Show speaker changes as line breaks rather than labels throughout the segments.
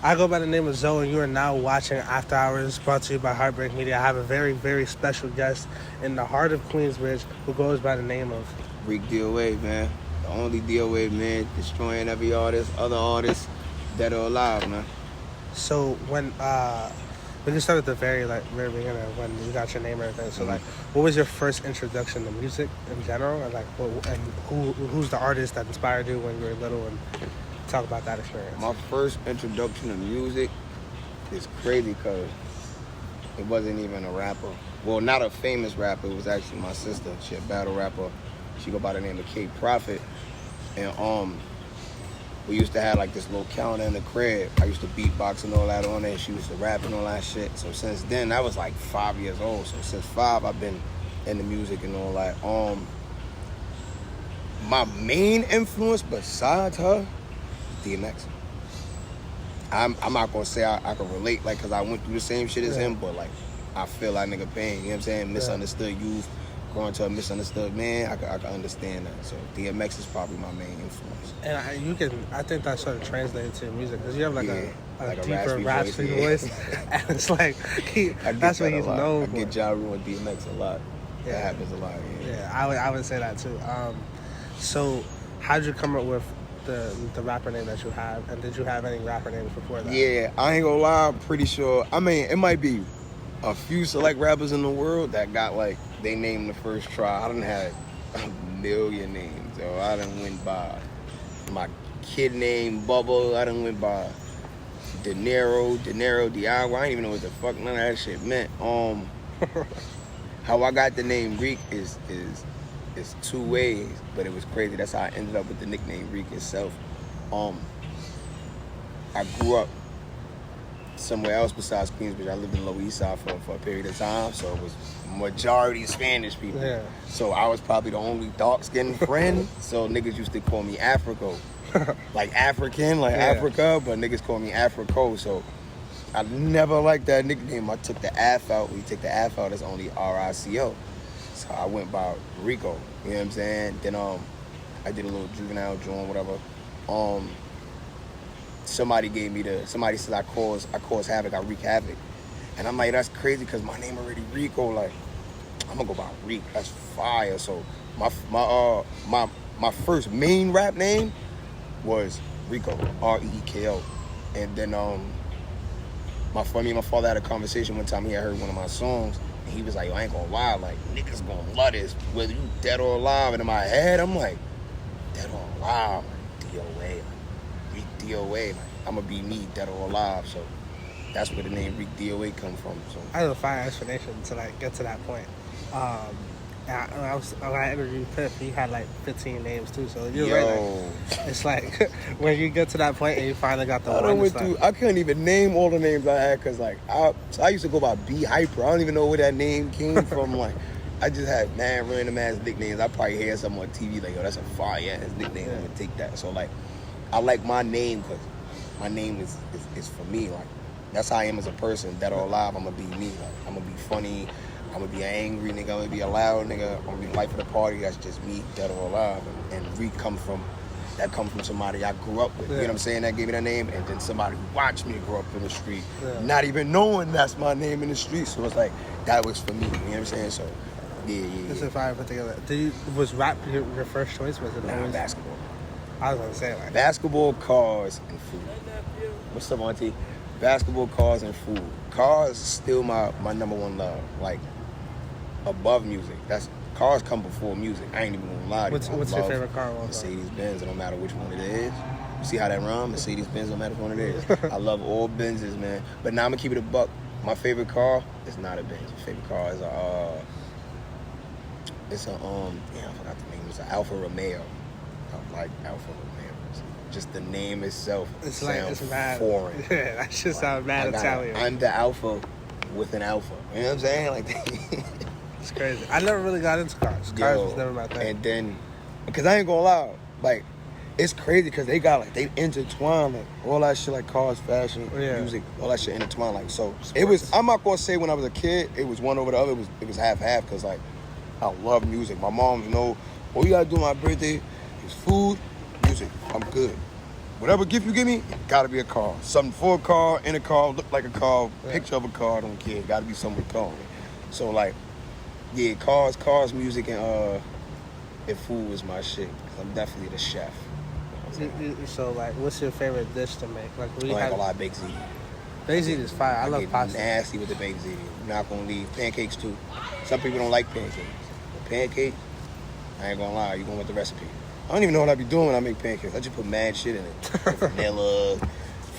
I go by the name of Zoe, and you are now watching After Hours, brought to you by Heartbreak Media. I have a very, very special guest in the heart of Queensbridge who goes by the name of
Reek Doa, man. The only DOA, man. Destroying every artist, other artists, dead or alive, man.
So when we can start at the very beginning when you got your name and everything. So what was your first introduction to music in general, and who's the artist that inspired you when you were little, and talk about that experience.
My first introduction to music is crazy because it wasn't even a rapper. Well, not a famous rapper. It was actually my sister. She a battle rapper. She go by the name of K Prophet, and we used to have like this little calendar in the crib. I used to beatbox and all that on it. She used to rap and all that shit. So since then, I was like 5 years old. So since 5, I've been into music and all that. My main influence besides her, DMX. I'm not gonna say I can relate, like, cause I went through the same shit as him, but like I feel like nigga pain. You know what I'm saying? Misunderstood youth, growing to a misunderstood man. I can understand that. So DMX is probably my main influence. And
I think that sort of translates to music, because you have like a deeper
raspy
voice, and it's like that's what he's known for.
I get Ja Rule and DMX a lot. Yeah. That happens a lot.
Yeah, I would say that too. So how'd you come up with the rapper name that you have, and did you have any rapper names before that?
Yeah, I ain't gonna lie, I'm pretty sure. I mean, it might be a few select rappers in the world that got like they named the first try. I done had a million names, yo. I done went by my kid name Bubble. I done went by De Niro, Diagua. I didn't even know what the fuck none of that shit meant. How I got the name Reek is two ways, but it was crazy. That's how I ended up with the nickname Reek itself. I grew up somewhere else besides Queensbridge. I lived in the Lower East Side for a period of time, so it was majority Spanish people. Yeah. So I was probably the only dark-skinned friend, so niggas used to call me Africo. Like African, like Africa, but niggas call me Africo, so I never liked that nickname. I took the F out. When you take the F out, it's only RICO. So I went by Rico, you know what I'm saying? Then I did a little juvenile joint, whatever. Somebody said I cause havoc, I wreak havoc. And I'm like, that's crazy because my name already Rico, like, I'm gonna go by Reek, that's fire. So my first main rap name was Rico, REEKO. And then my father had a conversation one time. He had heard one of my songs. And he was like, I ain't gonna lie, like, niggas gonna love this, whether you dead or alive. And in my head, I'm like, dead or alive, like, DOA, like, Reek DOA, like, I'm gonna be me, dead or alive. So that's where the name Reek DOA come from. So
I have a fire explanation to like get to that point. When I interviewed Pip, he had like 15 names too. So you're right. Like, it's like when you get to that point and you finally got the one.
I couldn't even name all the names I had because like I used to go by B Hyper. I don't even know where that name came from. Like I just had random ass nicknames. I probably hear something on TV like, yo, that's a fire ass nickname. I'm gonna take that. So like I like my name because my name is for me. Like that's how I am as a person. Dead or alive, I'm gonna be me. Like I'm gonna be funny. I'm gonna be an angry nigga, I'm gonna be a loud nigga, I'm gonna be the life of the party. That's just me, dead or alive. And Reek come from somebody I grew up with. You know what I'm saying? That gave me that name. And then somebody who watched me grow up in the street, not even knowing that's my name in the street. So it's like, that was for me. You know what I'm saying? So, yeah.
This is fire put together. Was rap your first choice? Was it always
basketball?
I was gonna say like
basketball, cars, and food. What's up, Auntie? Basketball, cars, and food. Cars is still my number one love. Like, above music. Cars come before music. I ain't even gonna lie to you.
What's your favorite car?
Mercedes Benz, no matter which one it is. You see how that rhyme? Mercedes Benz, no matter which one it is. I love all Benzes, man. But now I'm gonna keep it a buck. My favorite car is not a Benz. My favorite car is I forgot the name. It's an Alfa Romeo. I like Alfa Romeo. Just the name itself sounds
mad
foreign.
Yeah, that shit sounds mad Italian.
I'm the Alpha with an Alpha. You know what I'm saying? Like.
It's crazy. I never really got into cars. Cars was never my thing.
And then, because I ain't gonna lie, like, it's crazy because they got, like, they intertwine, like, all that shit, like cars, fashion, music, all that shit intertwined. Like, so, it was, I'm not gonna say when I was a kid, it was one over the other. It was half-half because, like, I love music. My mom, what you gotta do on my birthday is food, music. I'm good. whatever gift you give me, it gotta be a car. Something for a car, in a car, look like a car, picture of a car, I don't care. It gotta be something with a car on it. So like, yeah, cars, music, and food is my shit. Cause I'm definitely the chef.
So like, what's your favorite dish to make? Like,
I ain't gonna lie, baked ziti.
Baked ziti is fire. I love pasta.
Nasty with the baked ziti. Not gonna leave. Pancakes too. Some people don't like pancakes. But pancake, I ain't gonna lie, you going with the recipe. I don't even know what I be doing when I make pancakes. I just put mad shit in it. Vanilla,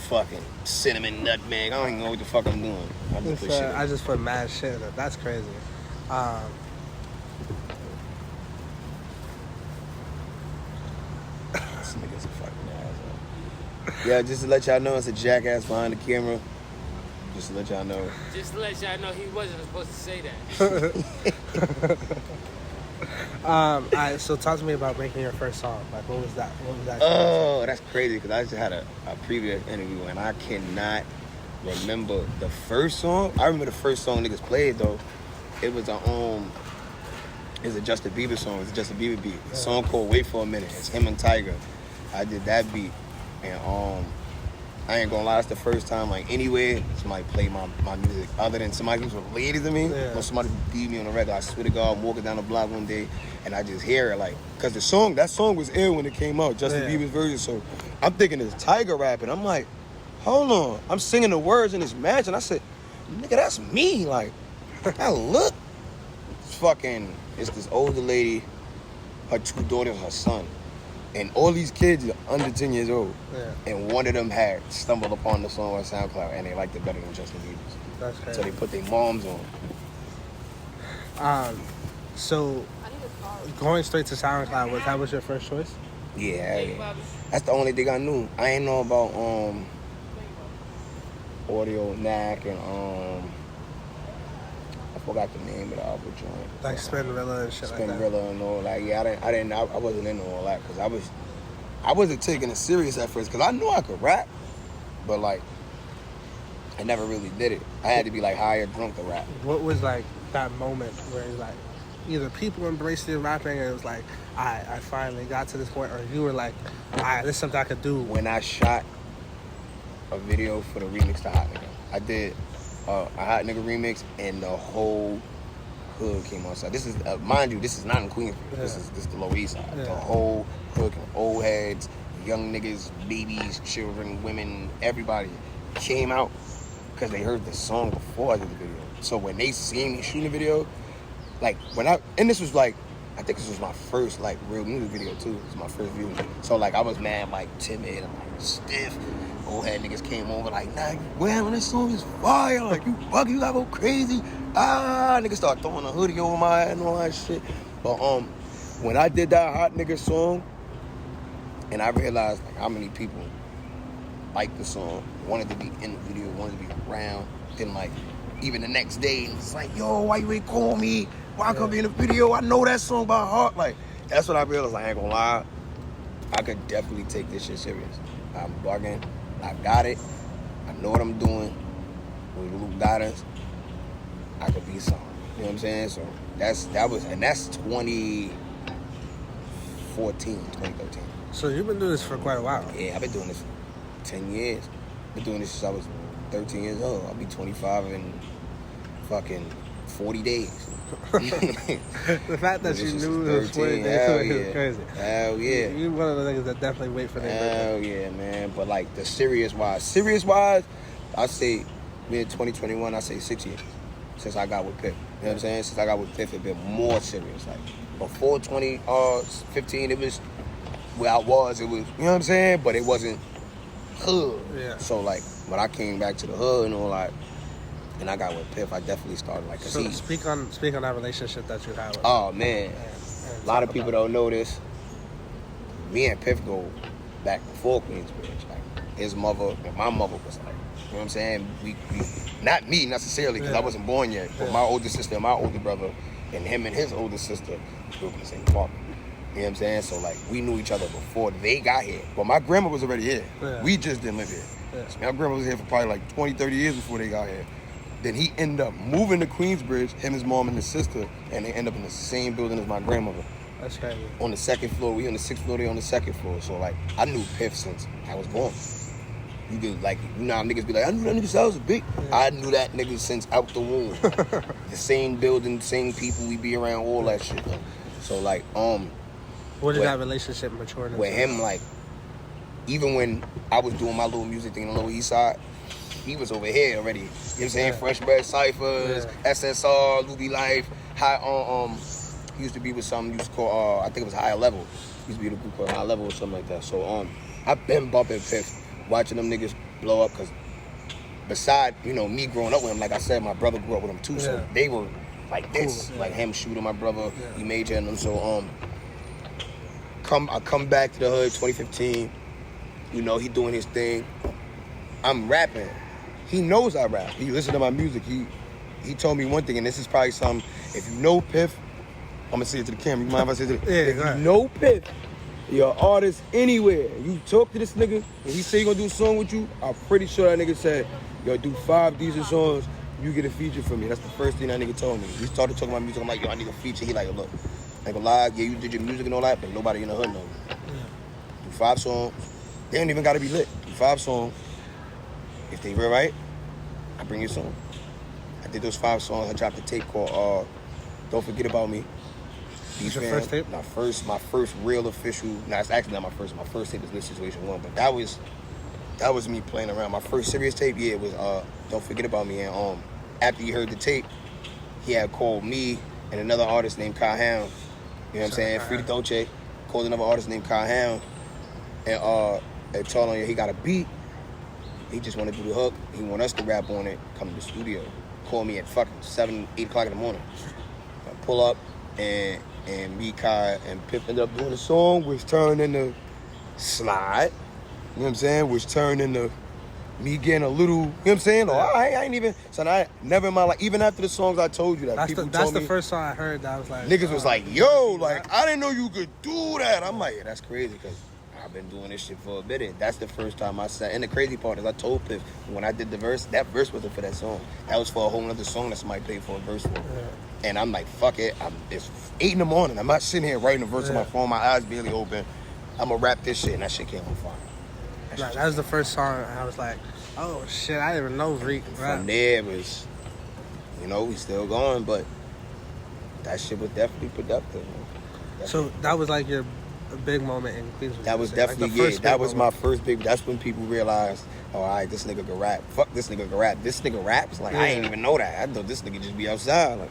fucking cinnamon, nutmeg. I don't even know what the fuck I'm doing. I just put shit in it.
I just put mad shit in it. That's crazy.
This nigga's a fucking asshole. Yeah, just to let y'all know, it's a jackass behind the camera. Just to let y'all know.
Just to let y'all know, he wasn't supposed to say that.
Alright, so talk to me about making your first song. Like, what was that?
Oh, that's crazy because I just had a previous interview and I cannot remember the first song. I remember the first song niggas played though. It was it's a Justin Bieber song. It's a Justin Bieber beat. A song called "Wait for a Minute." It's him and Tiger. I did that beat, and I ain't gonna lie, it's the first time like anywhere somebody played my music other than somebody who's related to me or somebody beat me on the record. I swear to God, I'm walking down the block one day and I just hear it like, cause that song was ill when it came out, Justin Bieber's version. So I'm thinking it's Tiger rapping. I'm like, hold on, I'm singing the words in this match, and I said, nigga, that's me. Like, I look. It's this older lady, her two daughters, her son. And all these kids are under 10 years old. Yeah. And one of them had stumbled upon the song on SoundCloud and they liked it better than Justin Bieber's. That's crazy. So they put their moms on.
So going straight to SoundCloud, that was your first choice?
Yeah. That's the only thing I knew. I ain't know about Audio Knack and I forgot the name of the album joint.
Like Spinrilla and shit like that.
Spinrilla and all. Like, yeah, I wasn't into all that because I wasn't taking it serious at first because I knew I could rap, but like, I never really did it. I had to be like high or drunk to rap.
What was like that moment where like either people embraced your rapping and it was like, I finally got to this point, or you were like, this is something I could do?
When I shot a video for the remix to Hot Nigga, I did a Hot Nigga remix, and the whole hood came on side. This is, mind you, this is not in Queensbridge. Yeah. This is the Lower East Side. Yeah. The whole hood, old heads, young niggas, babies, children, women, everybody came out because they heard the song before I did the video. So when they seen me shooting the video, like this was like, I think this was my first like real music video too. It was my first view. So like I was mad, like timid and like stiff. Old head niggas came over like, nah, well, this song is fire. Like, you fuck, you gotta go crazy. Niggas start throwing a hoodie over my head and all that shit. But when I did that Hot Nigga song, and I realized like how many people liked the song, wanted to be in the video, wanted to be around, then like even the next day, it's like, yo, why you ain't call me? Why I come be in the video? I know that song by heart. Like, that's when I realized, I ain't gonna lie, I could definitely take this shit serious. I'm bugging. I got it. I know what I'm doing. With Luke guidance, I could be something. You know what I'm saying? So that's 2014, 2013.
So you've been doing this for quite a while.
Yeah, I've been doing this for 10 years. Been doing this since I was 13 years old. I'll be 25 in fucking 40 days.
The fact that you knew it was 40 days is crazy.
Hell yeah.
You're one of the niggas that definitely wait for their
birthday. Hell yeah, man. But like the serious wise, I say mid 2021, I say 6 years since I got with Piff. You know what I'm saying? Since I got with Piff, it's been more serious. Like before 2015, it was where I was. It was, you know what I'm saying? But it wasn't hood. Yeah. So like when I came back to the hood and all that, and I got with Piff, I definitely started like.
So speak on that relationship that you had with.
Oh man, a lot of people don't know this. Me and Piff go back before Queensbridge. Like his mother and my mother was like, you know what I'm saying? We not me necessarily because I wasn't born yet, but my older sister and my older brother, and him and his older sister grew up in the same apartment. You know what I'm saying? So like we knew each other before they got here. But my grandma was already here. Yeah. We just didn't live here. Yeah. So my grandma was here for probably like 20, 30 years before they got here. Then he ended up moving to Queensbridge, him, his mom, and his sister, and they end up in the same building as my grandmother.
That's crazy.
On the second floor, we on the 6th floor, they on the second floor. So like, I knew Piff since I was born. You could like, you know how niggas be like, I knew that nigga since I was a big. Yeah. I knew that nigga since out the womb. The same building, same people, we be around, all that shit. So like,
where did that relationship mature?
With him, like, even when I was doing my little music thing on the Lower East Side, he was over here already. You know what I'm saying? Fresh Bread Cyphers, SSR, Luby Life, he used to be with something used to call, I think it was Higher Level. He used to be with a group called Higher Level or something like that. So I've been bumping Piff, watching them niggas blow up, because beside, you know, me growing up with him, like I said, my brother grew up with him too, so they were like this, like him shooting my brother, he major in them. So I come back to the hood 2015, you know, he doing his thing. I'm rapping. He knows I rap. He listened to my music. He told me one thing, and this is probably something, if you know Piff, I'm gonna say it to the camera. You mind if I say it to the if you know Piff, you're an artist anywhere, you talk to this nigga, and he say he gonna do a song with you, I'm pretty sure that nigga said, yo, do 5 decent songs, you get a feature from me. That's the first thing that nigga told me. We started talking about music, I'm like, yo, I need a feature. He like, look, I ain't gonna lie, yeah, you did your music and all that, but nobody in the hood knows. Do 5 songs. They don't even gotta be lit. Do 5 songs. If they real right, I bring you a song. I did those 5 songs. I dropped a tape called Don't Forget About Me.
Your first tape?
My first real official. Nah, it's actually not my first. My first tape was This Situation 1, but that was me playing around. My first serious tape, it was Don't Forget About Me. And after he heard the tape, he had called me and another artist named Kai Hound. You know what I'm saying? Free Dolce called another artist named Kai Hound, and told him he got a beat. He just wanted to do the hook. He want us to rap on it. Come to the studio. Call me at fucking 7, 8 o'clock in the morning. I pull up, and me, Kai, and Pip ended up doing a song, which turned into Slide. You know what I'm saying? Which turned into me getting a little, you know what I'm saying? Or I ain't even, so I never in my life, even after the songs I told you that
that's
people
that's
told
the
me,
first song I heard that I was like,
niggas was like, yo, like, I didn't know you could do that. I'm like, yeah, that's crazy, because I've been doing this shit for a bit. And that's the first time I said, and the crazy part is I told Piff, when I did the verse, that verse wasn't for that song. That was for a whole other song that somebody paid for a verse for. Yeah. And I'm like, fuck it. It's 8 in the morning. I'm not sitting here writing a verse on my phone. My eyes barely open. I'm going to rap this shit. And that shit came on fire.
That was the first song. I was like, oh, shit, I didn't even know Reek.
From there, it was, you know, we still going. But that shit was definitely productive.
So that was like your big moment in Cleveland.
That was definitely, like that was my first big, that's when people realized, oh, all right, this nigga can rap. Fuck, this nigga can rap. This nigga raps? Like, I ain't even know that. I thought this nigga just be outside. Like,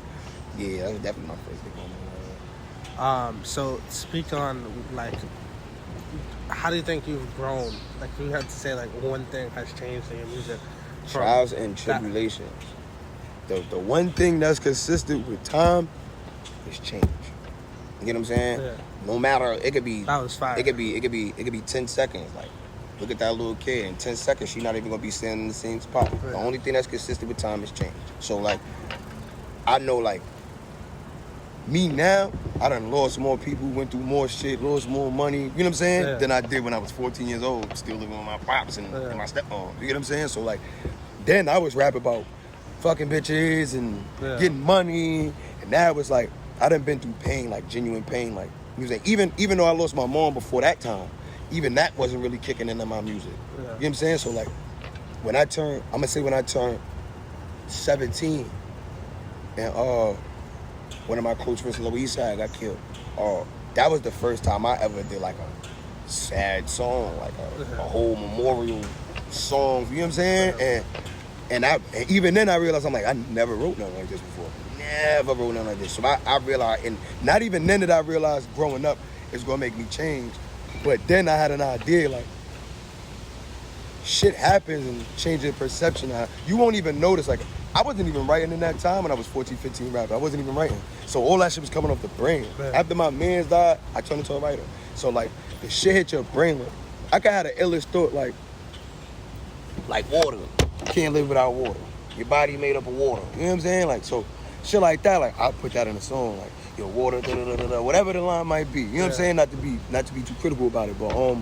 yeah, that was definitely my first big moment.
So speak on, like, how do you think you've grown? Like, you have to say, like, one thing has changed in your music.
Trials and tribulations. The one thing that's consistent with time is change. You get what I'm saying?
Yeah.
No matter, it could be,
that was fire.
It could be 10 seconds. Like, look at that little kid. In 10 seconds, she's not even gonna be standing in the same spot. Right. The only thing that's consistent with time is change. So, like, I know, like, me now, I done lost more people, went through more shit, lost more money, you know what I'm saying, than I did when I was 14 years old, still living with my pops and my stepmom. You get what I'm saying? So, like, then I was rapping about fucking bitches and getting money, and now it was like, I done been through pain, like genuine pain, like music. Even though I lost my mom before that time, even that wasn't really kicking into my music. You know what I'm saying? So, like, when I turned 17, and one of my close friends in the Lower East Side got killed. That was the first time I ever did like a sad song, like a whole memorial song. You know what I'm saying? And even then I realized, I'm like, I never wrote nothing like this before. Never wrote nothing like this. So I realized, and not even then did I realize growing up is gonna make me change. But then I had an idea, like, shit happens and changing perception. You won't even notice, like, I wasn't even writing in that time when I was 14, 15 rapping. I wasn't even writing. So all that shit was coming off the brain. Man. After my mans died, I turned into a writer. So, like, the shit hit your brain. Like, I could have the illest thought, like water. You can't live without water. Your body made up of water. You know what I'm saying? Like, so shit like that, like, I'll put that in a song. Like, yo, water, da-da-da-da-da, whatever the line might be. You know what I'm saying? Not to be too critical about it, but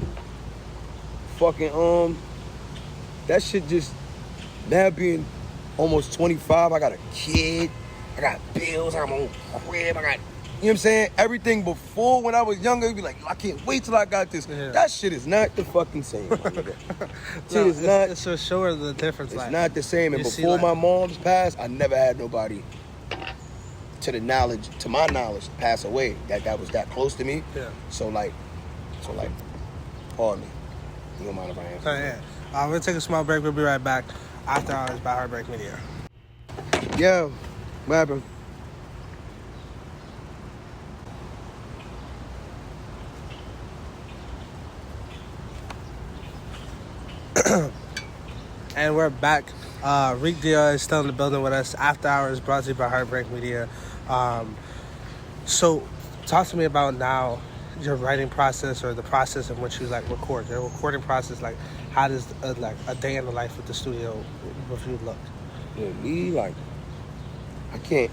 that shit just, now being almost 25, I got a kid, I got bills, I got my own crib, I got what I'm saying? Everything before when I was younger, you'd be like, I can't wait till I got this.
Yeah.
That shit is not the fucking same, my nigga.
No,
is not.
It's for sure the difference.
It's
like,
not the same. And
you see,
before
like-
my mom's passed, I never had nobody to my knowledge, pass away. That was that close to me.
Yeah.
So pardon me. You don't mind if I answer?
Yeah. We're gonna take a small break. We'll be right back. After Hours by Heartbreak Media.
Yeah. What happened?
And we're back. Reek Doa is still in the building with us. After Hours brought to you by Heartbreak Media. So talk to me about now your writing process or the process in which you like record. Your recording process, like how does like a day in the life at the studio with you look?
Yeah, me, like, I can't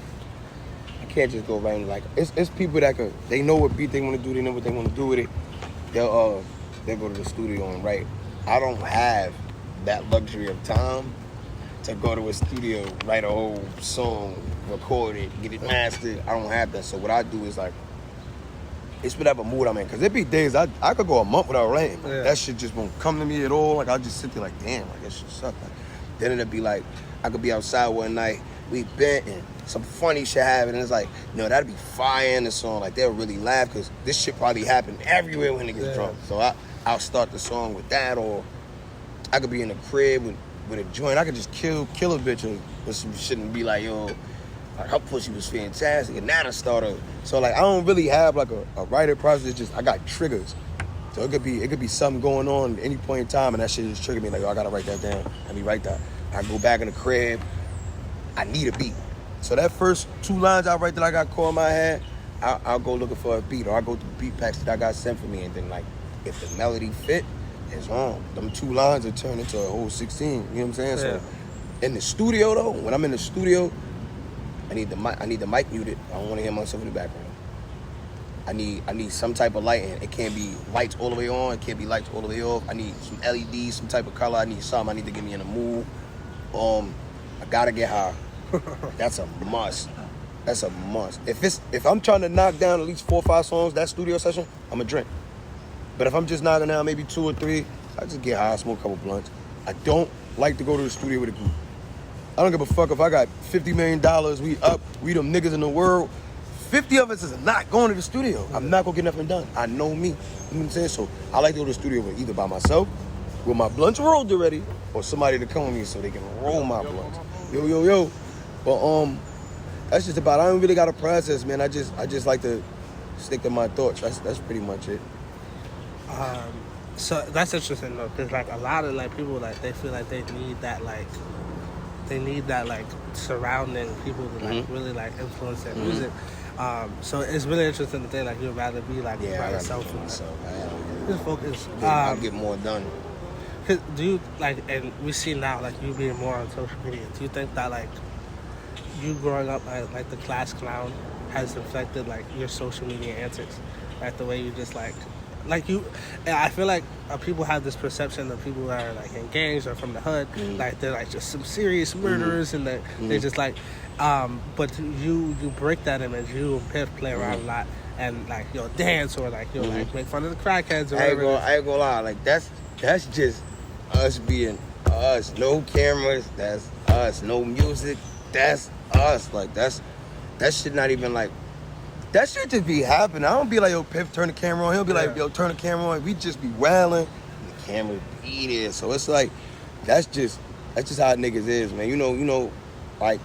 just go writing. Like, it's people that they know what beat they want to do, they know what they want to do with it. They'll go to the studio and write. I don't have that luxury of time to go to a studio, write a whole song, record it, get it mastered. I don't have that. So what I do is like, it's whatever mood I'm in. Cause there be days I could go a month without writing. Like,
Yeah.
that shit just won't come to me at all. Like I'll just sit there like, damn, like that shit suck. Like, then it'll be like, I could be outside one night, we bent and some funny shit happened, and it's like, no, that'd be fire in the song. Like they'll really laugh because this shit probably happened everywhere when niggas drunk. So I'll start the song with that, or I could be in the crib with a joint. I could just kill a bitch with some shit and be like, yo, like her pussy was fantastic, and now I start a. So like I don't really have like a writer process. It's just I got triggers. So it could be something going on at any point in time, and that shit just trigger me like, yo, I gotta write that down. Let me write that. I go back in the crib. I need a beat. So that first 2 lines I write that I got caught in my head, I'll go looking for a beat, or I go through beat packs that I got sent for me, and then like if the melody fit, it's on. Them 2 lines will turn into a whole 16. You know what I'm saying?
Yeah.
So in the studio though, when I'm in the studio, I need the mic muted. I don't want to hear myself in the background. I need some type of lighting. It can't be lights all the way on. It can't be lights all the way off. I need some LEDs, some type of color. I need something. I need to get me in a mood. I gotta get high. That's a must. That's a must. If I'm trying to knock down at least 4 or 5 songs that studio session, I'ma drink. But if I'm just knocking down maybe 2 or 3, I just get high, smoke a couple blunts. I don't like to go to the studio with a group. I don't give a fuck if I got $50 million, we them niggas in the world. 50 of us is not going to the studio. I'm not gonna get nothing done. I know me. You know what I'm saying? So I like to go to the studio with either by myself, with my blunts rolled already, or somebody to come with me so they can roll my blunts. Yo. But that's just about it. I don't really got a process, man. I just like to stick to my thoughts. That's pretty much it.
So that's interesting though, because like a lot of like people like they feel like they need that like surrounding people to like really like influence their music. So it's really interesting to think like you'd rather be like by yourself. Just focus.
I'll get more done.
Cause do you like, and we see now like you being more on social media. Do you think that like you growing up as like the class clown has affected like your social media antics, like the way you just like you? And I feel like people have this perception of people that are like in gangs or from the hood, like they're like just some serious murderers, and they just like. But you break that image. You and Piff play around a lot, and like you'll dance or like you'll like make fun of the crackheads or whatever.
I ain't gonna lie. Like that's just us being us. No cameras. That's us. No music. That's us. Like that shit not even like. That shit just be happening. I don't be like, yo, Piff, turn the camera on. He'll be like, yo, turn the camera on. We just be wailing. The camera be there. So it's like, that's just how niggas is, man. You know, like,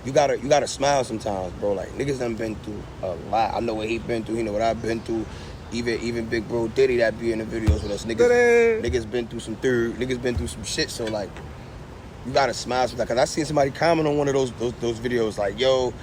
you gotta smile sometimes, bro. Like, niggas done been through a lot. I know what he been through. He know what I've been through. Even big bro Diddy that be in the videos with us. Niggas been through some niggas been through some shit. So, like, you gotta smile sometimes. Because I seen somebody comment on one of those videos like, yo,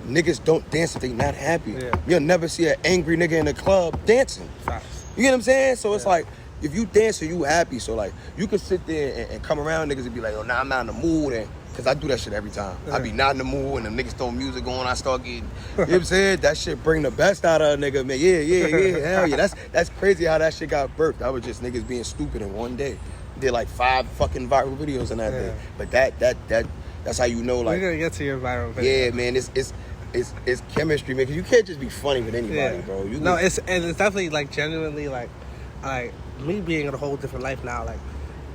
niggas don't dance if they not happy. Yeah. You'll never see an angry nigga in the club dancing.
Facts.
You get what I'm saying? So it's like, if you dance, you happy. So like, you can sit there and come around niggas and be like, oh, nah, I'm not in the mood. And because I do that shit every time. I be not in the mood, and the niggas throw music on, I start getting, you know what I'm saying? That shit bring the best out of a nigga, man. Yeah, hell yeah. That's crazy how that shit got birthed. That was just niggas being stupid in one day. Did like 5 fucking viral videos in that day. But that's how you know, like,
we're gonna get to your viral video.
Yeah, man, it's chemistry, man. 'Cause you can't just be funny with anybody, bro.
It's definitely like genuinely like me being in a whole different life now. Like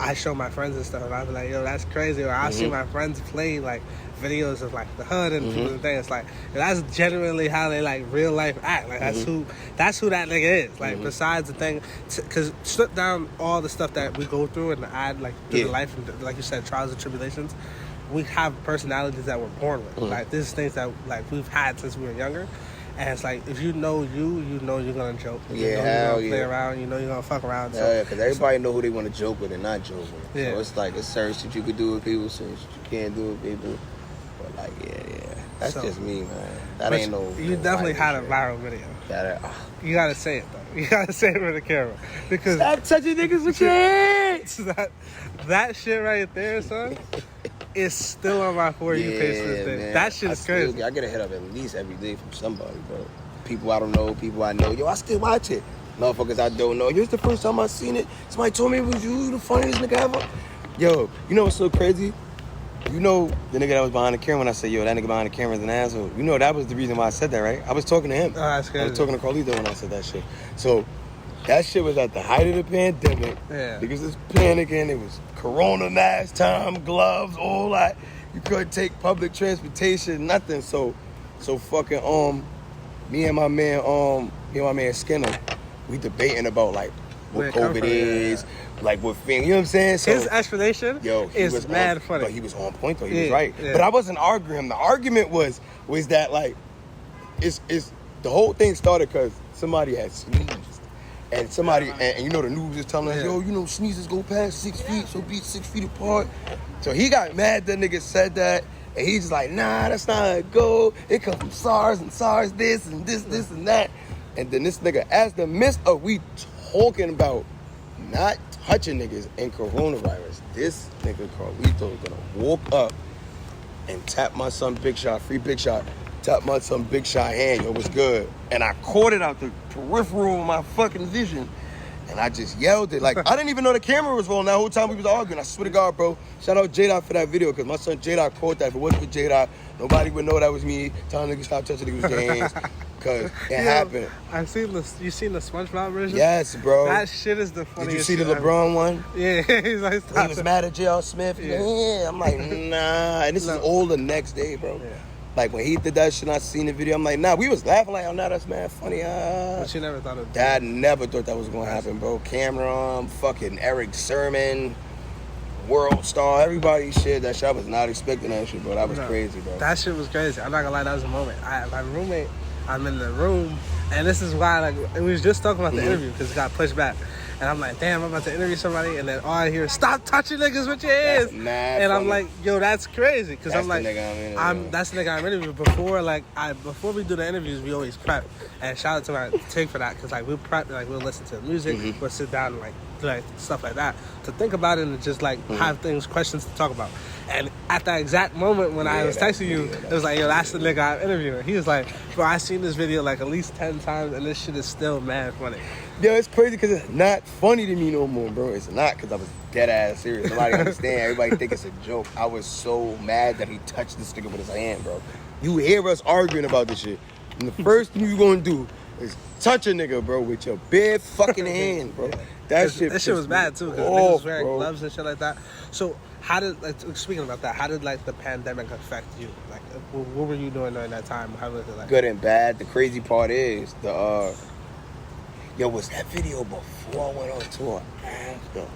I show my friends and stuff, and I'll be like, yo, that's crazy. Or I'll see my friends play like videos of like the hood and people and things. It's like that's genuinely how they like real life act. Like that's who that nigga is. Like besides the thing, because strip down all the stuff that we go through and add like through the life and like you said, trials and tribulations. We have personalities that we're born with. Like this is things that like we've had since we were younger. And it's like if you know you're gonna joke. You know you're gonna play around. You know you're gonna fuck around.
So, because everybody know who they want to joke with and not joke with.
Yeah.
So it's like it's certain shit you could do with people, certain shit you can't do with people. But like that's just me, man. That ain't no.
You definitely had a viral video. You gotta say it though. You gotta say it for the camera because
stop touching niggas with your hands.
That shit right there, son. It's still on my For You page to this day. Man. That shit is crazy.
I get a hit up at least every day from somebody, bro. People I don't know, people I know. Yo, I still watch it. Motherfuckers I don't know. Here's the first time I seen it. Somebody told me it was you, the funniest nigga ever. Yo, you know what's so crazy? You know the nigga that was behind the camera when I said, yo, that nigga behind the camera is an asshole. You know that was the reason why I said that, right? I was talking to him.
Oh, that's crazy.
I was talking to Carlito when I said that shit. So that shit was at the height of the pandemic.
Yeah.
Niggas was panicking. It was Corona mask time, gloves, all that. You couldn't take public transportation, nothing. So fucking me and my man Skinner, we debating about like what COVID is, like what thing. You know what I'm saying? So
his explanation, is mad funny.
But he was on point though. He was right. Yeah. But I wasn't arguing. The argument was that like it's the whole thing started because somebody had sneezed. And somebody, and you know the news is telling us, yo, you know sneezes go past 6 feet, so be 6 feet apart. So he got mad that nigga said that, and he's just like, nah, that's not how it go. It comes from SARS and SARS this and this and that. And then this nigga, as the midst of we talking about not touching niggas and coronavirus, this nigga Carlito is gonna walk up and tap my son Big Shot, free Big Shot. Tap my son Big Shot hand, yo, what's good? And I caught it out the peripheral of my fucking vision. And I just yelled it. Like, I didn't even know the camera was rolling that whole time we was arguing. I swear to God, bro. Shout out J-Dot for that video, because my son J-Dot caught that. If it wasn't for J-Dot, nobody would know that was me telling niggas stop touching niggas with their hands. Because it happened.
You seen the SpongeBob version?
Yes, bro.
That shit is the funniest.
Did you see the LeBron one?
Yeah. He's like,
he was mad at J.R. Smith. Yeah. I'm like, nah. And this is all the next day, bro. Yeah. Like, when he did that shit and I seen the video, I'm like, nah, we was laughing like, oh, nah, that's mad funny.
But you never thought of that.
Dad never thought that was going to happen, bro. Cameron, fucking Eric Sermon, World Star, everybody shit that shit. I was not expecting that shit, bro. That was crazy, bro.
That shit was crazy. I'm not gonna lie, that was a moment. My roommate, I'm in the room, and this is why, like, we was just talking about the interview because it got pushed back. And I'm like, damn, I'm about to interview somebody, and then all I hear is, stop touching niggas with your hands. And I'm like, yo, that's crazy. Because I'm like, that's the nigga I'm interviewing. Before we do the interviews, we always prep. And shout out to my Tig for that, because like we prep, like we'll listen to the music, we'll sit down and like do like stuff like that to think about it and just like have questions to talk about. And at that exact moment when I was texting you, it was like, yo, that's the nigga I'm interviewing. He was like, bro, I seen this video like at least 10 times, and this shit is still mad funny.
Yo, it's crazy because it's not funny to me no more, bro. It's not, because I was dead ass serious. Nobody understand. Everybody think it's a joke. I was so mad that he touched this nigga with his hand, bro. You hear us arguing about this shit, and the first thing you gonna do is touch a nigga, bro, with your bare fucking hand, bro. That shit
was bad too, because niggas was wearing gloves and shit like that. So how did, like, speaking about that, how did like the pandemic affect you? Like, what were you doing during that time? How was it like?
Good and bad. The crazy part is was that video before I went on tour? After?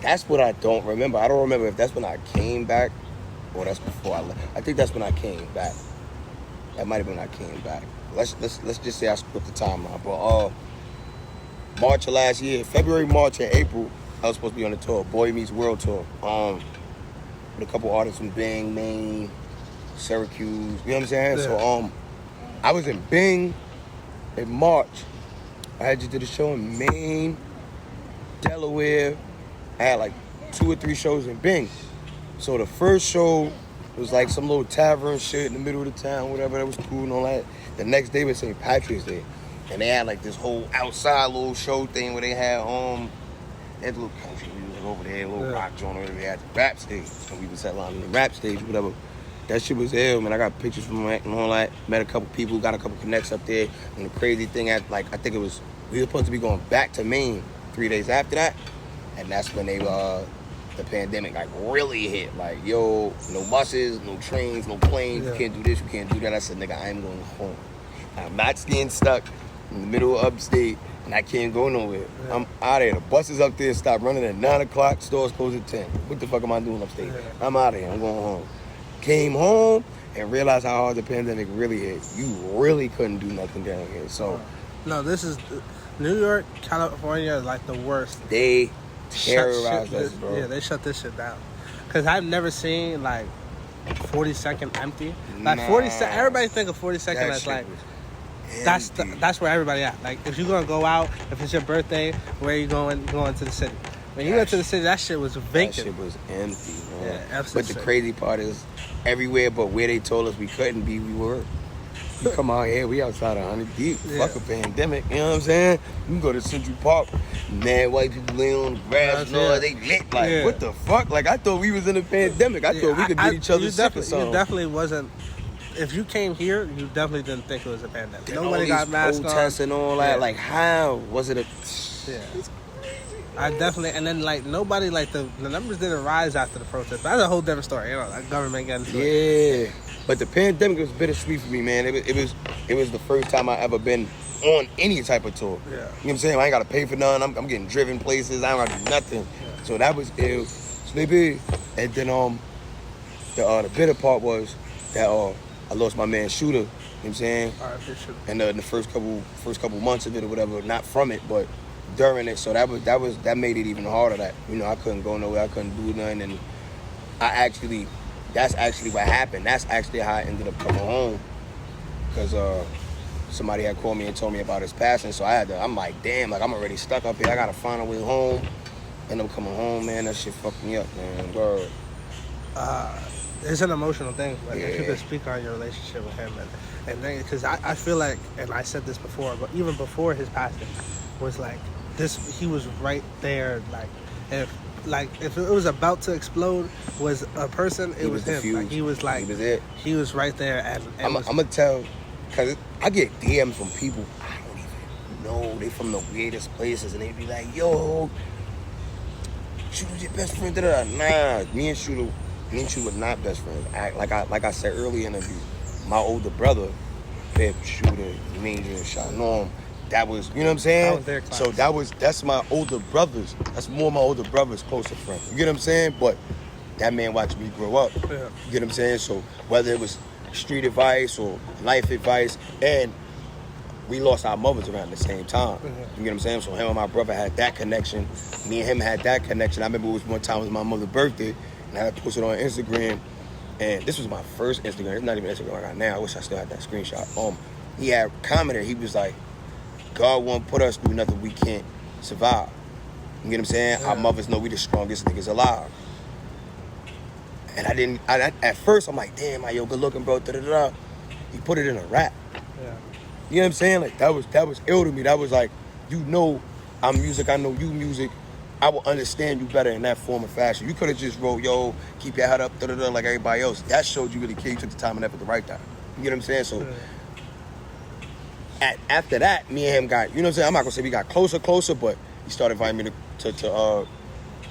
That's what I don't remember. I don't remember if that's when I came back or that's before I left. I think that's when I came back. That might have been when I came back. Let's just say I screwed the timeline. But March of last year, February, March, and April, I was supposed to be on the tour, Boy Meets World tour. With a couple artists from Bing, Maine, Syracuse. You know what I'm saying? Yeah. So I was in Bing in March. I just did a show in Maine, Delaware. I had like 2 or 3 shows in Bing. So the first show was like some little tavern shit in the middle of the town, whatever. That was cool and all that. The next day was St. Patrick's Day. And they had like this whole outside little show thing where they had little country music over there, a little rock joint over there. They had the rap stage. And we was headlining the rap stage, whatever. that shit was ill, man. I got pictures from it and all that. Met a couple people, got a couple connects up there. And the crazy thing, I think it was, we were supposed to be going back to Maine 3 days after that. And that's when the pandemic like really hit. Like, yo, no buses, no trains, no planes. You can't do this, you can't do that. I said, nigga, I am going home. I'm not staying stuck in the middle of upstate, and I can't go nowhere. Yeah. I'm out of here. The buses up there stop running at 9 o'clock. Stores close at 10. What the fuck am I doing upstate? Yeah. I'm out of here. I'm going home. Came home and realized how hard the pandemic really hit. You really couldn't do nothing down here. So,
no, this is New York, California is like the worst.
They terrorized us, bro.
Yeah, they shut this shit down. Cause I've never seen like 42nd empty. Like 42. Everybody think of 42nd as like. That's where everybody at. Like, if you're gonna go out, if it's your birthday, where are you going? Going to the city. When you went to the city, that shit was vacant.
That shit was empty, man.
Yeah, absolutely.
But the crazy part is, everywhere but where they told us we couldn't be, we were. You come out here, we outside 100 deep. Yeah. Fuck a pandemic, you know what I'm saying? You can go to Central Park, mad white people laying on the grass and all, they lit. Like, what the fuck? Like, I thought we was in a pandemic. I thought we could get each other sick or something.
You definitely wasn't. If you came here, you definitely didn't think it was a pandemic.
Nobody got masks on. Protests and all that. Like, how was it a...
Yeah. I definitely... And then, like, nobody, like, the numbers didn't rise after the protest. That's a whole different story. You know, like, government getting into it.
Yeah. But the pandemic was bittersweet for me, man. It was the first time I ever been on any type of tour.
Yeah.
You know what I'm saying? I ain't got to pay for nothing. I'm getting driven places. I don't got to do nothing. Yeah. So that was ill. Sleepy. And then, the bitter part was that, I lost my man Shooter, you know what I'm saying? And in the first couple months of it or whatever, not from it, but during it. So that made it even harder. That, you know, I couldn't go nowhere, I couldn't do nothing, and that's actually what happened. That's actually how I ended up coming home, because somebody had called me and told me about his passing. So I'm like, damn, like I'm already stuck up here. I gotta find a way home, and I'm coming home, man. That shit fucked me up, man. Bro.
It's an emotional thing. Like, if you could speak on your relationship with him, and then, because I feel like, and I said this before, but even before his passing, was like this. He was right there. If it was about to explode, was a person, it was him. Like, he was it. He was right there. And
I'm gonna tell, because I get DMs from people I don't even know. They from the weirdest places, and they be like, "Yo, Shooter's your best friend." Nah, me and Shooter were not best friends. Like I said earlier in the interview, my older brother, Pip, Shooter, Ninja, Shalom, that was, you know what I'm saying?
That was their class.
So that's my older brothers. That's more my older brother's closer friend. You get what I'm saying? But that man watched me grow up. Yeah. You get what I'm saying? So whether it was street advice or life advice, and we lost our mothers around the same time. Mm-hmm. You get what I'm saying? So him and my brother had that connection. Me and him had that connection. I remember it was one time, it was my mother's birthday, and I had posted on Instagram, and this was my first Instagram. It's not even Instagram I got now. I wish I still had that screenshot. He had commented, he was like, God won't put us through nothing we can't survive. You get what I'm saying? Yeah. Our mothers know we the strongest niggas alive. And at first I'm like, damn, yo, good looking, bro, da-da-da. He put it in a rap.
Yeah.
You know what I'm saying? Like, that was ill to me. That was like, you know I'm music, I know you music. I will understand you better in that form of fashion. You could have just wrote, yo, keep your head up, da-da-da, like everybody else. That showed you really care. You took the time and effort to write that. You get what I'm saying? So, after that, me and him got, you know what I'm saying? I'm not going to say we got closer, but he started inviting me to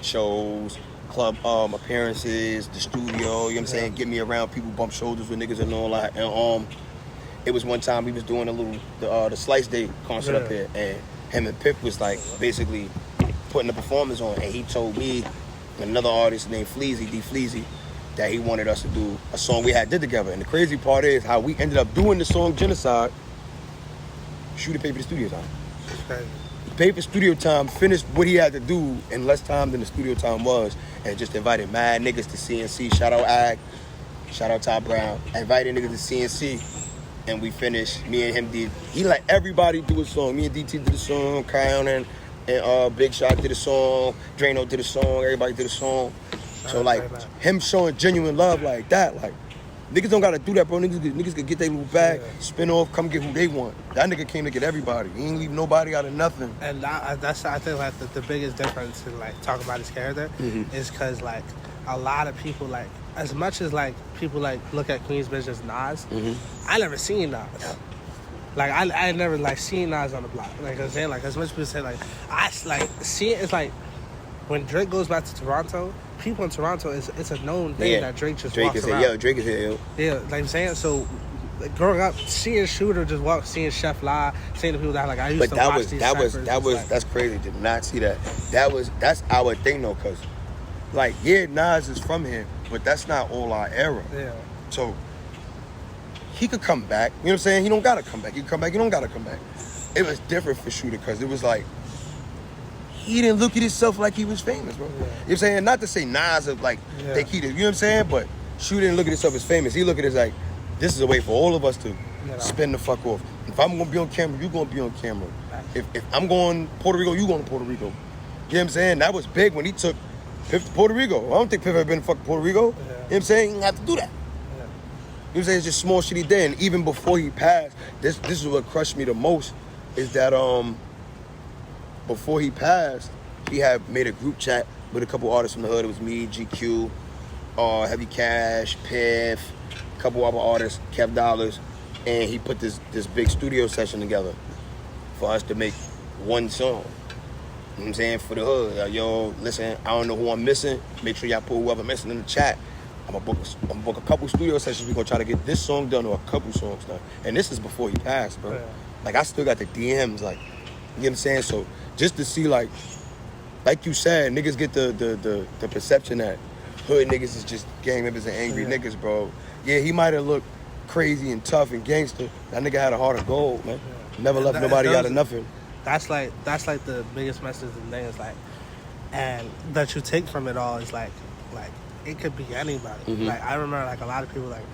shows, club appearances, the studio, you know what I'm saying? Get me around people, bump shoulders with niggas and all that. And it was one time we was doing the Slice Day concert up here, and him and Pip was like basically putting the performance on, and he told me another artist named Fleazy, D Fleazy, that he wanted us to do a song we did together. And the crazy part is how we ended up doing the song Genocide. Shooter paid for the studio time.
Okay.
Paid for studio time, finished what he had to do in less time than the studio time was, and just invited mad niggas to CNC. Shout out Ag, shout out Todd Brown. Invited niggas to CNC, and we finished. Me and him did. He let everybody do a song. Me and DT did a song. Crown and Big Shot did a song. Drano did a song. Everybody did a song. So like him showing genuine love like that, like. Niggas don't gotta do that, bro. Niggas could get their little bag, spin off, come get who they want. That nigga came to get everybody. He ain't leave nobody out of nothing.
And that's I think like the biggest difference in like talking about his character is because like a lot of people like as much as like people like look at Queensbridge as Nas, I never seen Nas. Like I never like seen Nas on the block. Like I'm saying, like as much people say, like I like see it. It's like when Drake goes back to Toronto, people in Toronto it's a known thing that Drake just walks
is
around.
here. Yo, Drake is here. Yo.
Yeah, like I'm saying. So like, growing up, seeing Shooter just walk, seeing Chef La, seeing the people that like I used to watch these cyphers.
That's crazy. Did not see that. That's our thing though, cause like Nas is from here, but that's not all our era.
Yeah.
So he could come back. You know what I'm saying? He don't gotta come back. He can come back. He don't gotta come back. It was different for Shooter because it was like he didn't look at himself like he was famous, bro. Yeah. You know what I'm saying? Not to say Nas of like think he did. You know what I'm saying? But Shooter didn't look at himself as famous. He looked at it as like, this is a way for all of us to spin the fuck off. If I'm gonna be on camera, you gonna be on camera. If I'm going Puerto Rico, you going to Puerto Rico. You know what I'm saying? That was big when he took Piff to Puerto Rico. I don't think Piff ever been to fucking Puerto Rico. You know what I'm saying? He didn't have to do that. You know what I'm saying? It's just small shit he did. And even before he passed, this is what crushed me the most, is that before he passed, he had made a group chat with a couple artists from the hood. It was me, GQ, Heavy Cash, Piff, a couple other artists, Kev Dollars, and he put this big studio session together for us to make one song. You know what I'm saying? For the hood. Like, yo, listen, I don't know who I'm missing. Make sure y'all put whoever missing in the chat. I'm gonna book a couple studio sessions. We're gonna try to get this song done or a couple songs done. And this is before he passed, bro. Yeah. Like, I still got the DMs, like, you know what I'm saying? So just to see, like you said, niggas get the perception that hood niggas is just gang members and angry niggas, bro. Yeah, he might have looked crazy and tough and gangster. That nigga had a heart of gold, man. Never left nobody out of nothing.
That's like the biggest message of the day is like, and that you take from it all is like it could be anybody. Mm-hmm. Like I remember like a lot of people like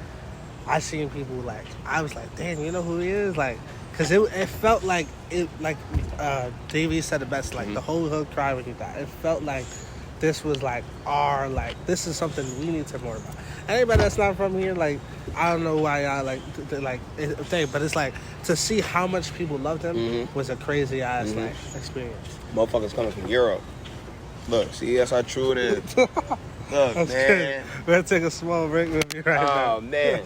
I seen people like I was like, damn, you know who he is? Like, cause it felt like it like Davey said it best, like the whole hood cried when he died. It felt like this was like this is something we need to more about. Anybody that's not from here, like I don't know why y'all but it's like to see how much people loved him was a crazy ass like experience.
Motherfuckers coming from Europe. Look, see, that's how true it is. Look,
that's
man.
Crazy. We're gonna take a small break with me right now.
Oh man.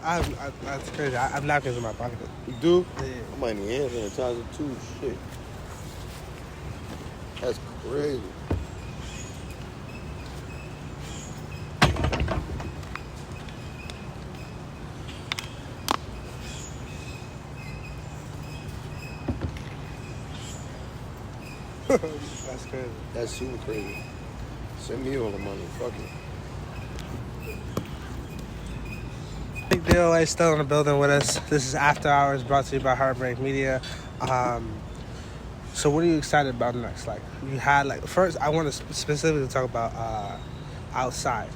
That's crazy. I have napkins in my pocket.
You do?
Yeah.
I might need hand sanitizer too. Shit. That's crazy.
That's crazy.
That's super crazy. Send me all the money. Fuck it.
Reek Doa still in the building with us. This is After Hours, brought to you by Heartbreak Media. So what are you excited about next? Like, you had, like, first, I want to specifically talk about Outside.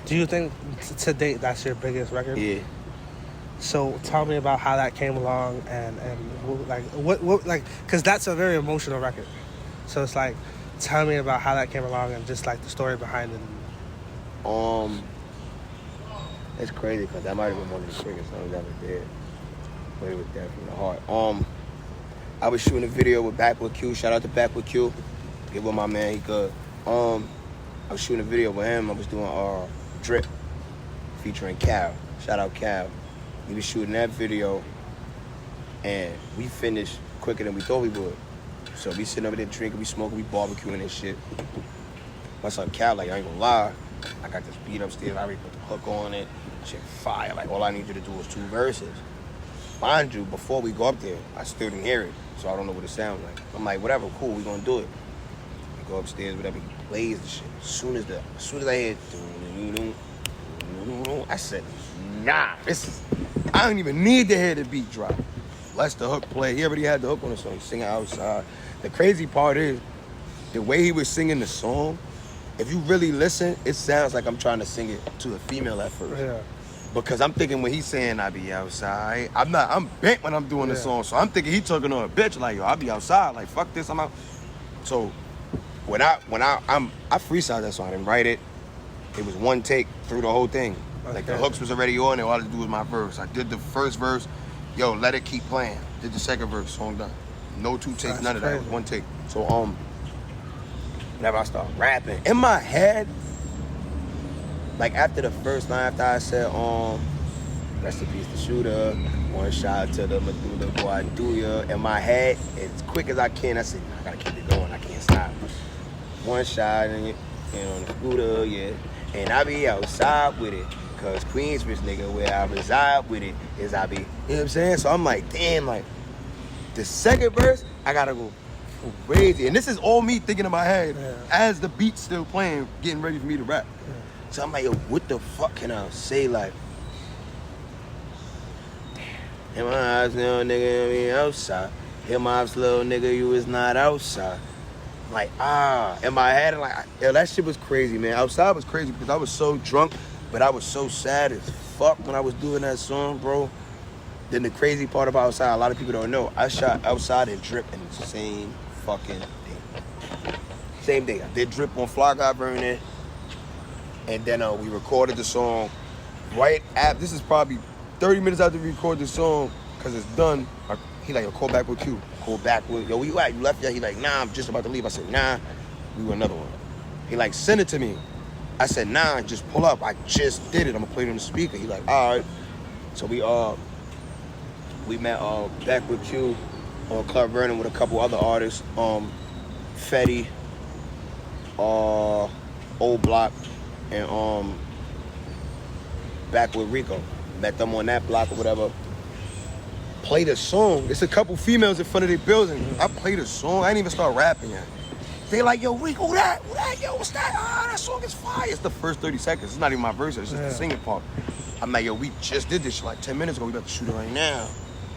Do you think, to date, that's your biggest record?
Yeah.
So tell me about how that came along and like, what like, because that's a very emotional record. So it's like, tell me about how that came along and just, like, the story behind it.
It's crazy because that might have been one of the quickest songs I ever did. But it was definitely the heart. I was shooting a video with Backwood Q. Shout out to Backwood Q. Get with my man, he good. I was shooting a video with him. I was doing Drip featuring Cal. Shout out Cal. We was shooting that video and we finished quicker than we thought we would. So we sitting over there drinking, we smoking, we barbecuing and shit. My son Cal, like, I ain't gonna lie, I got this beat upstairs, I already put the hook on it, shit fire. Like, all I need you to do is 2 verses. Mind you, before we go up there, I still didn't hear it, so I don't know what it sounds like. I'm like, whatever, cool, we gonna do it. We go upstairs, whatever, he plays the shit. As soon as I hear I said, nah, I don't even need to hear the beat drop. Let's the hook play. He already had the hook on the song. He's singing Outside. The crazy part is, the way he was singing the song, if you really listen, it sounds like I'm trying to sing it to a female at first.
Yeah.
Because I'm thinking when he's saying I be outside, I'm bent when I'm doing the song. So I'm thinking he talking to a bitch like, yo, I be outside. Like, fuck this, I'm out. So when I freestyled that song, I didn't write it. It was one take through the whole thing. Okay. Like, the hooks was already on, and all I had to do was my verse. I did the first verse, yo, let it keep playing. Did the second verse, song done. No 2 takes, none of that. It was 1 take. So whenever I start rapping, in my head, like after the first line, after I said, rest in peace the shooter, one shot to the medulla, boy, I do ya. In my head, as quick as I can, I said, I gotta keep it going, I can't stop. One shot and on the scooter, yeah. And I be outside with it. Cause Queensbridge, nigga, where I reside with it, is I be, you know what I'm saying? So I'm like, damn, like, the second verse, I gotta go crazy. And this is all me thinking in my head as the beat's still playing, getting ready for me to rap. Yeah. So I'm like, yo, what the fuck can I say? Like, in my eyes, little nigga, me outside. In my eyes, little nigga, you was not outside. Like, in my head, and like, yo, that shit was crazy, man. Outside was crazy because I was so drunk, but I was so sad as fuck when I was doing that song, bro. Then the crazy part about Outside, a lot of people don't know, I shot Outside and Drip in the same fucking day. Same day. I did Drip on Fly Guy Burning, and then we recorded the song right after. This is probably 30 minutes after we recorded the song, because it's done. He like, yo, call back with Q. Call back with, yo, where you at? You left yet? He like, nah, I'm just about to leave. I said, nah, we were another one. He like, send it to me. I said, nah, just pull up. I just did it. I'm gonna play it on the speaker. He like, all right. So we met back with Q on Club Vernon with a couple other artists, Fetty, Old Block, and back with Rico. Met them on that block or whatever. Played a song. It's a couple females in front of their building. I played a song. I didn't even start rapping yet. They like, yo, Rico, who that? Yo, what's that? That song is fire. It's the first 30 seconds. It's not even my verse. It's just the singing part. I'm like, yo, we just did this shit like 10 minutes ago. We about to shoot it right now.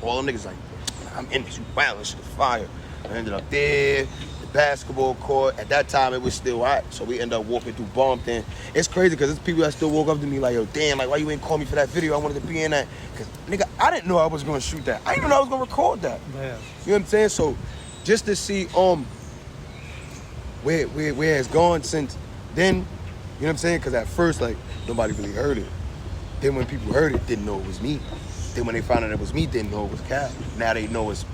All them niggas like, I'm in this. Wow, this shit is fire. I ended up there, the basketball court. At that time, it was still hot. So we ended up walking through Bompton. It's crazy because there's people that still walk up to me like, yo, damn, like, why you ain't call me for that video? I wanted to be in that. Because, nigga, I didn't know I was going to shoot that. I didn't know I was going to record that.
Man.
You know what I'm saying? So just to see where it's gone since then, you know what I'm saying? Because at first, like, nobody really heard it. Then when people heard it, didn't know it was me. Then when they found out it was me, didn't know it was Cap. Now they know it's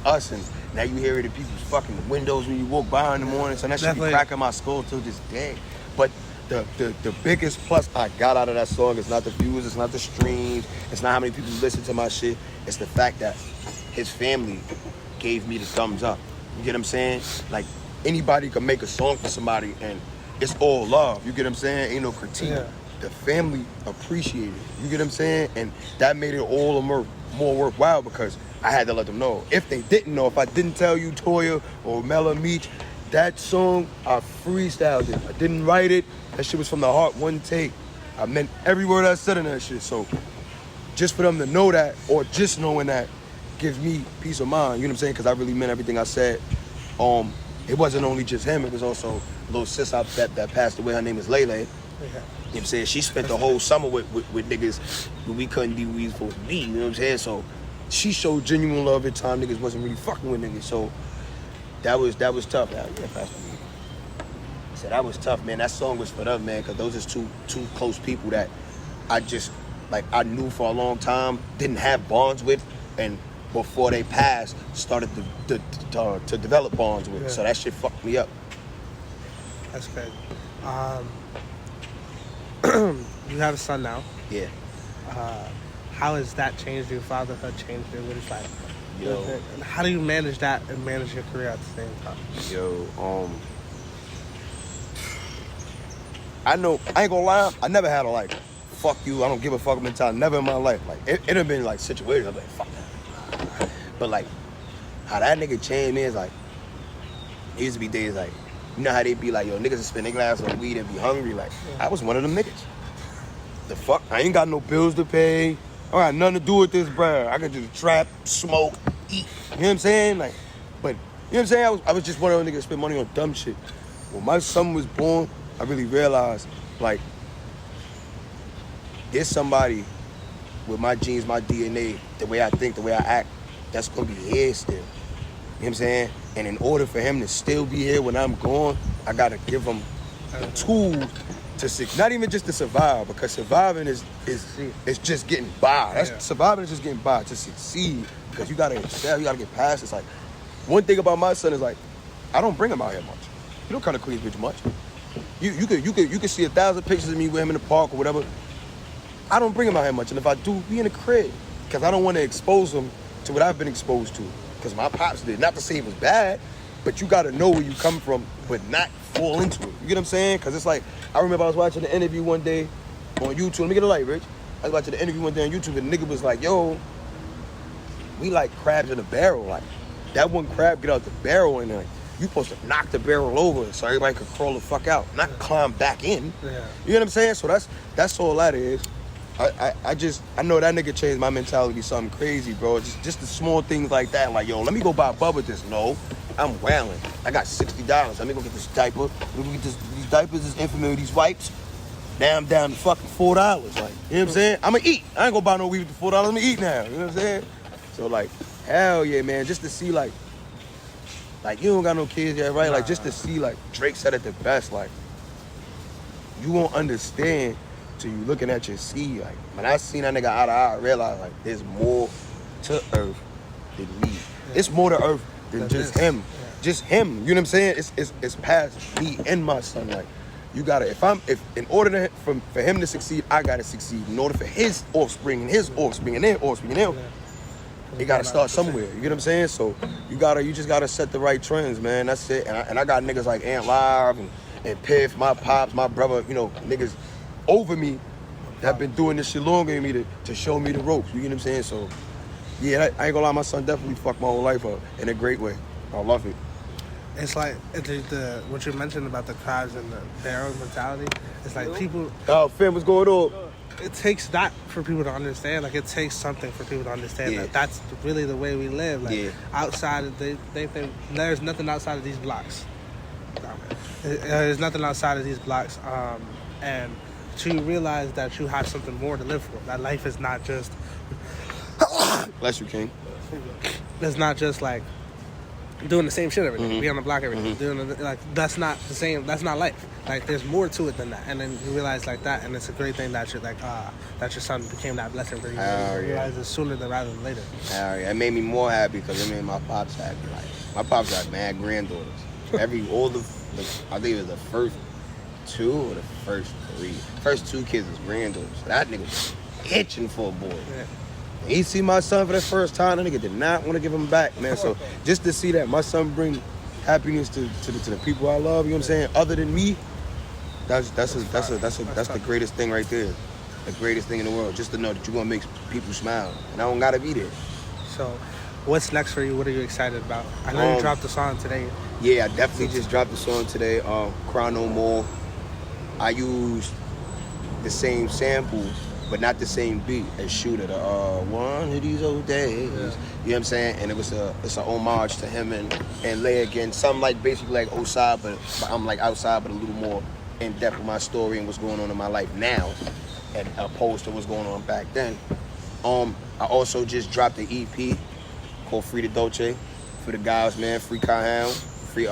us, and now you hear it in people's fucking windows when you walk by in the morning. So that should be cracking my skull till this day. But the biggest plus I got out of that song is not the views, it's not the streams, it's not how many people listen to my shit. It's the fact that his family gave me the thumbs up. You get what I'm saying? Like, anybody can make a song for somebody, and it's all love. You get what I'm saying? Ain't no critique. Yeah. The family appreciated it. You get what I'm saying? And that made it all more worthwhile because I had to let them know. If they didn't know, if I didn't tell you, Toya or Mela Meach, that song, I freestyled it. I didn't write it. That shit was from the heart, one take. I meant every word I said in that shit. So just for them to know that, or just knowing that, gives me peace of mind. You know what I'm saying? Because I really meant everything I said. It wasn't only just him. It was also a little sis that passed away. Her name is Lele. Yeah. You know what I'm saying? She spent the whole summer with niggas when we couldn't be who we was supposed to be. You know what I'm saying? So she showed genuine love at time niggas wasn't really fucking with niggas. So that was tough. Yeah, so that was tough, man. That song was for them, man, because those is two close people that I just, like, I knew for a long time, didn't have bonds with, and before they passed, started to develop bonds with. Yeah. So that shit fucked me up.
That's crazy. You have a son now.
Yeah.
How has that changed your fatherhood? Changed your what it's like?
Yo.
And how do you manage that and manage your career at the same time?
Yo, I know, I ain't gonna lie, I never had a like, fuck you, I don't give a fuck mentality. Never in my life. Like, it have been like situations, I'm like, fuck that. But like, how that nigga changed me is like, it used to be days like, you know how they be like, yo, niggas spend their glass on weed and be hungry. Like, I was one of them niggas. The fuck? I ain't got no bills to pay. I got nothing to do with this, bruh. I could just trap, smoke, eat. You know what I'm saying? Like, but, you know what I'm saying? I was just one of them niggas that spend money on dumb shit. When my son was born, I really realized, like, there's somebody with my genes, my DNA, the way I think, the way I act, that's gonna be here still. You know what I'm saying? And in order for him to still be here when I'm gone, I gotta give him the tools to not even just to survive, because surviving is just getting by. Surviving is just getting by. To succeed, because you gotta excel, you gotta get past. It's like, one thing about my son is like, I don't bring him out here much. He don't come to Queensbridge much. You know what You could see 1,000 pictures of me with him in the park or whatever. I don't bring him out here much, and if I do, be in the crib, because I don't want to expose him to what I've been exposed to. Because my pops did. Not to say it was bad, but you got to know where you come from, but not fall into it. You get what I'm saying? Because it's like, I remember I was watching the interview one day on YouTube. Let me get a light, Rich. I was watching the interview one day on YouTube, and the nigga was like, yo, we like crabs in a barrel. Like, that one crab get out the barrel, and like, you supposed to knock the barrel over so everybody could crawl the fuck out, not climb back in.
Yeah.
You know what I'm saying? So that's all that is. I know that nigga changed my mentality to something crazy, bro. Just the small things like that. Like, yo, let me go buy Bubba this. No, I'm wailing. I got $60. Let me go get this diaper. Let me go get these diapers, this infant, these wipes. Now I'm down to fucking $4. Like, you know what I'm saying? I'ma eat. I ain't gonna buy no weed for $4. Let me eat now. You know what I'm saying? So like, hell yeah, man. Just to see like you don't got no kids yet, right? Like, just to see, like, Drake said it the best. Like, you won't understand till you looking at your seed. Like, when I seen that nigga out of eye, I realized, like, there's more to Earth than me. Yeah. It's more to Earth than just him. Yeah. Just him. You know what I'm saying? It's past me and my son. Like, you gotta, in order for him to succeed, I gotta succeed. In order for his offspring and his offspring and their offspring and their you gotta start somewhere. You get what I'm saying? So you just gotta set the right trends, man. That's it. And I got niggas like Ant Live and Piff, my pops, my brother, you know, niggas over me that have been doing this shit longer than me to show me the ropes. You get what I'm saying? So yeah, I ain't gonna lie, my son definitely fucked my whole life up in a great way. I love it.
It's like what you mentioned about the crabs and the barrel mentality. It's like people.
Oh, fam, what's going on?
It takes that for people to understand. Like, it takes something for people to understand that that's really the way we live. Like, outside of they think there's nothing outside of these blocks. There's nothing outside of these blocks. And to realize that you have something more to live for. That life is not just.
Bless you, King.
It's not just like doing the same shit every day, be on the block every day, that's not the same. That's not life. Like, there's more to it than that. And then you realize like that, and it's a great thing that you're like, that your son became that blessing for you. You realize it sooner rather than later.
It made me more happy because it made my pops happy. Like, my pops got mad granddaughters. I think it was the first 2 or the first 3. First 2 kids was granddaughters. That nigga was itching for a boy. Yeah. He see my son for the first time, that nigga did not want to give him back, man. So just to see that my son bring happiness to the people I love, you know what I'm saying? Other than me, that's the greatest thing right there. The greatest thing in the world. Just to know that you're gonna make people smile, and I don't gotta be there.
So, what's next for you? What are you excited about? I know you dropped the song today.
Yeah, I definitely just dropped the song today. Cry No More. I used the same sample, but not the same beat as Shooter. One of these old days. Yeah. You know what I'm saying? And it's an homage to him and Lay again. Something like basically like Oside, but I'm like outside, but a little more in depth with my story and what's going on in my life now, and opposed to what's going on back then. I also just dropped an EP called Free the Dolce for the guys, man. Free Kahound, free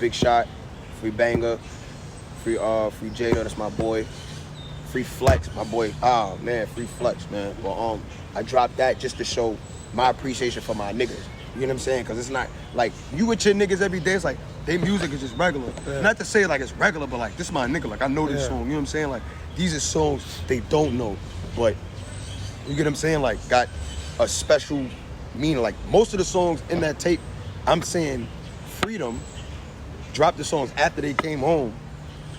Big Shot, free Banger, free Jada, that's my boy. Free Flex, my boy. Oh man, Free Flex, man. Well, I dropped that just to show my appreciation for my niggas. You know what I'm saying? Because it's not like you with your niggas every day. It's like their music is just regular. Yeah. Not to say like it's regular, but like this my nigga. Like I know this song. You know what I'm saying? Like these are songs they don't know, but you get what I'm saying? Like got a special meaning. Like most of the songs in that tape, I'm saying freedom. Dropped the songs after they came home.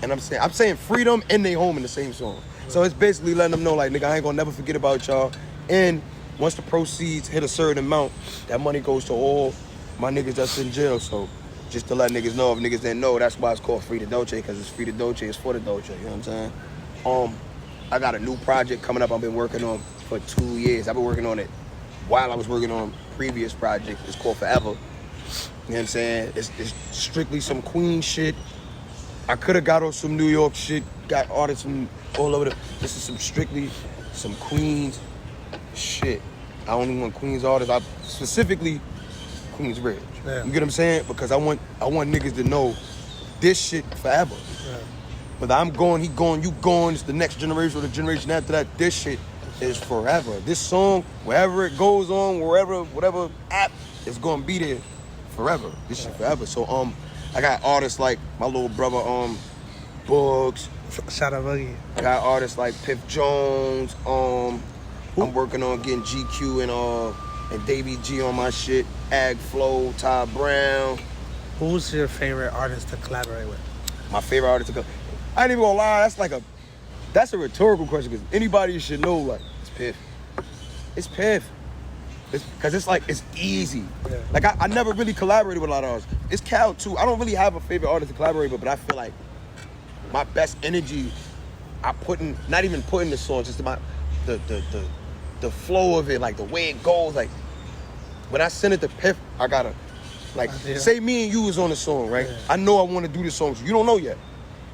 And I'm saying freedom and they home in the same song. So it's basically letting them know, like, nigga, I ain't gonna never forget about y'all. And once the proceeds hit a certain amount, that money goes to all my niggas that's in jail. So just to let niggas know, if niggas didn't know, that's why it's called Free the Dolce, because it's Free the Dolce, it's for the Dolce, you know what I'm saying? I got a new project coming up I've been working on for 2 years. I've been working on it while I was working on previous project. It's called Forever. You know what I'm saying? It's strictly some Queen shit. I could have got on some New York shit, got artists from all over this is strictly some Queens shit. I only want Queens artists. I specifically Queens Ridge. Yeah. You get what I'm saying? Because I want niggas to know this shit forever. Yeah. Whether I'm going, he going, you going, it's the next generation or the generation after that, this shit is forever. This song, wherever it goes on, whatever app, it's gonna be there forever. This shit forever. So I got artists like my little brother, Books.
Shout out Boogie.
Got artists like Piff Jones. I'm working on getting GQ and Davey G on my shit. Ag Flow, Ty Brown.
Who's your favorite artist to collaborate with?
My favorite artist to go. I ain't even gonna lie, that's a rhetorical question because anybody should know, like, it's Piff. It's Piff. Because it's easy.
Yeah.
Like, I never really collaborated with a lot of artists. It's Cal, too. I don't really have a favorite artist to collaborate with, but I feel like my best energy, not even putting the song, just the flow of it, like, the way it goes. Like, when I send it to Piff, I gotta, like, say me and you was on the song, right? Yeah. I know I want to do this song, so you don't know yet.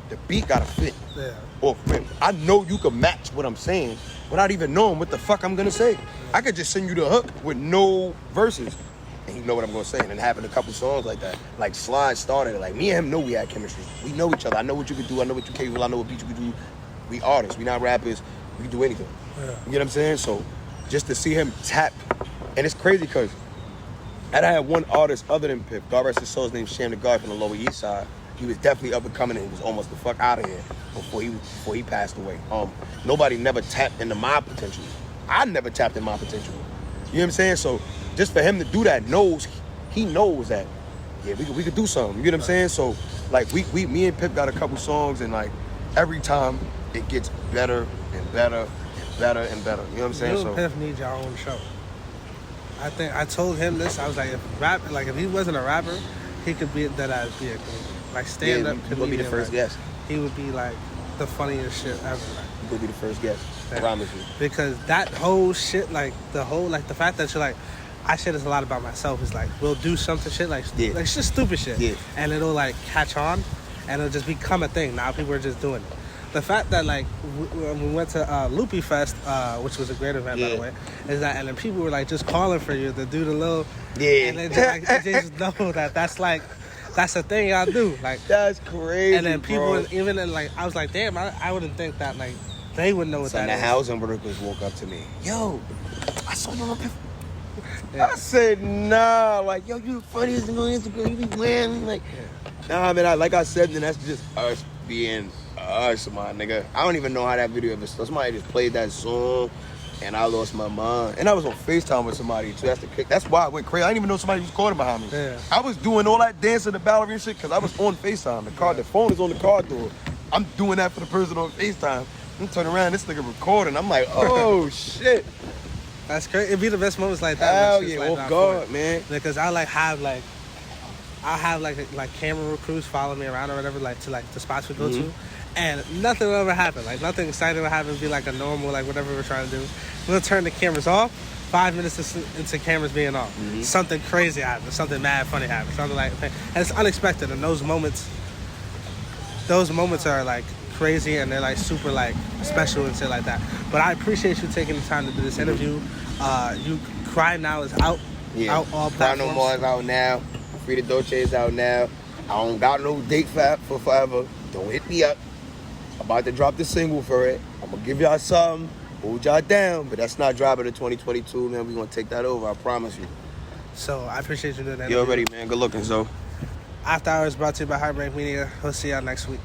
The beat gotta fit.
Yeah.
Or I know you can match what I'm saying without even knowing what the fuck I'm gonna say. I could just send you the hook with no verses, and you know what I'm gonna say. And it happened a couple songs like that. Like Slide started it. Like me and him know we had chemistry. We know each other. I know what you can do. I know what you capable. I know what beat you can do. We artists. We not rappers. We can do anything. Yeah. You know what I'm saying? So just to see him tap, and it's crazy because I had one artist other than Pip. God rest his soul. His name's Sham the God from the Lower East Side. He was definitely up and coming, and he was almost the fuck out of here before he passed away. Nobody never tapped into my potential. I never tapped in my potential. You know what I'm saying? So just for him to do that, he knows that, yeah, we could do something. You know what I'm saying? So like me and Pip got a couple songs, and like every time it gets better and better and better and better. You know what I'm saying?
You and Pip need your own show. I told him this. I was like, if he wasn't a rapper, he could be that I'd be a like stand up.
He would be the first guest.
He would be like the funniest shit ever.
He would be the first guest. I promise you.
Because that whole shit, like the fact that you're like, I shit is a lot about myself. Is like we'll do something shit like it's just stupid shit, and it'll like catch on, and it'll just become a thing. Now people are just doing it. The fact that like we went to Loopy Fest, which was a great event by the way, is that and then people were like just calling for you to do the little and they just know that's the thing y'all do, like
that's crazy.
And then people
bro.
Even in like I was like, damn, I wouldn't think that like they would know what that is.
The housing workers woke up to me, yo, I saw you on Piff. I said, nah, like, yo, you the funniest thing on Instagram, you be wearing, like, nah, man, like I said, then that's just us being us, my nigga. I don't even know how that video ever started. Somebody just played that song, and I lost my mind. And I was on FaceTime with somebody, too. That's why I went crazy. I didn't even know somebody was recording behind me. Yeah. I was doing all that dancing, the ballerina shit, because I was on FaceTime. The phone is on the car door. I'm doing that for the person on FaceTime. I'm turning around, this nigga recording. I'm like, oh, shit.
That's crazy. It'd be the best moments like that.
Hell yeah, oh God, man.
Because I have camera crews follow me around or whatever, like to like the spots we go to, and nothing will ever happen. Like nothing exciting will happen. Be like a normal, like whatever we're trying to do. We'll turn the cameras off. 5 minutes into cameras being off, something crazy happens. Something mad funny happens. Something like, and it's unexpected. And those moments are like crazy, and they're like super like special and shit like that. But I appreciate you taking the time to do this interview. You Cry Now is out.
Yeah.
Out all platforms.
Cry No More is out now. Free the Dolce is out now. I don't got no date for forever. Don't hit me up. I'm about to drop the single for it. I'm gonna give y'all something, hold y'all down, but that's not dropping in 2022, man. We gonna take that over, I promise you.
So I appreciate you doing that.
You already, man. Good looking, so.
After Hours brought to you by Heartbreak Media. We'll see y'all next week.